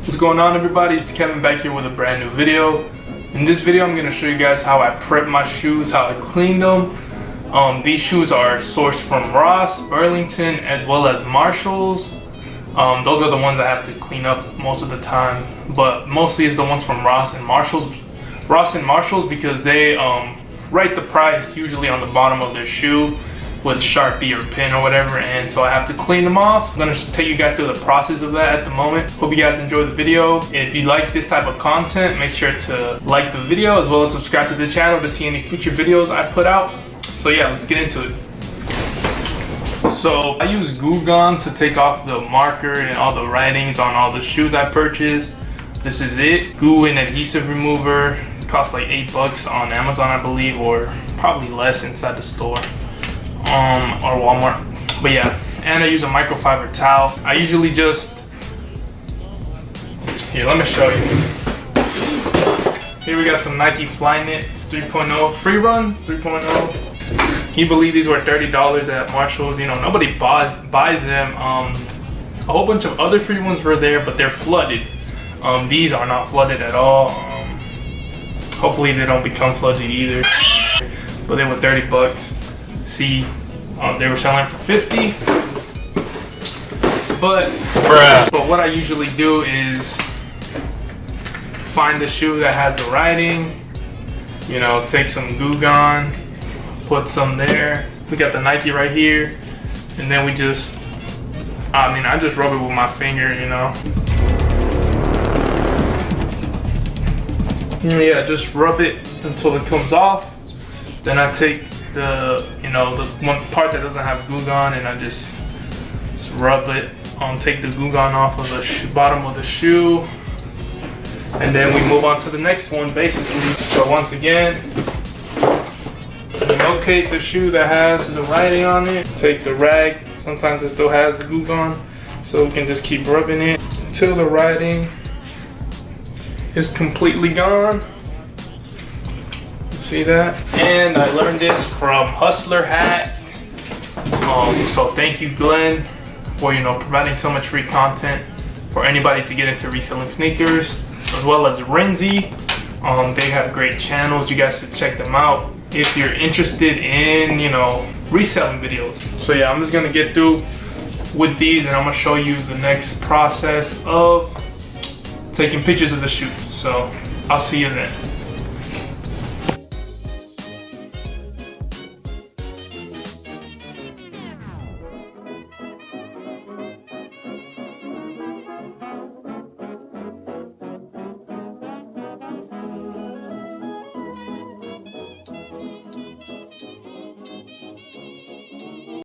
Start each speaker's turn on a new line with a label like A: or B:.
A: What's going on, everybody? It's Kevin back here with a brand new video. In this video I'm going to show you guys how I prep my shoes, how I clean them. These shoes are sourced from Ross, Burlington, as well as Marshalls. Those are the ones I have to clean up most of the time, but mostly it's the ones from Ross and Marshalls because they write the price usually on the bottom of their shoe with Sharpie or pen or whatever, and so I have to clean them off. I'm gonna take you guys through the process of that at the moment. Hope you guys enjoy the video. If you like this type of content, make sure to like the video as well as subscribe to the channel to see any future videos I put out. So yeah, let's get into it. So I use Glue Gun to take off the marker and all the writings on all the shoes I purchased. This is it. Glue and adhesive remover. It costs like $8 on Amazon, I believe, or probably less inside the store. Or Walmart. But yeah, and I use a microfiber towel. I usually just, here, let me show you. Here we got some Nike Flyknits 3.0 free run 3.0. Can you believe these were $30 at Marshalls? You know, nobody buys them. A whole bunch of other free ones were there, but they're flooded. These are not flooded at all. Hopefully they don't become flooded either. But they were $30. See, they were selling for $50. But what I usually do is find the shoe that has the writing. You know, take some Glue Gun, put some there. We got the Nike right here, and then I just rub it with my finger, you know. Yeah, just rub it until it comes off. Then I take the one part that doesn't have Glue Gun, and I just rub it. Take the Glue Gun off of the bottom of the shoe, and then we move on to the next one, basically. So once again, locate the shoe that has the writing on it. Take the rag. Sometimes it still has the Glue Gun, so we can just keep rubbing it until the writing is completely gone. See that? And I learned this from Hustler Hacks. So thank you, Glenn, for providing so much free content for anybody to get into reselling sneakers, as well as Renzi. They have great channels. You guys should check them out if you're interested in reselling videos. So yeah, I'm just gonna get through with these, and I'm gonna show you the next process of taking pictures of the shoes. So I'll see you then.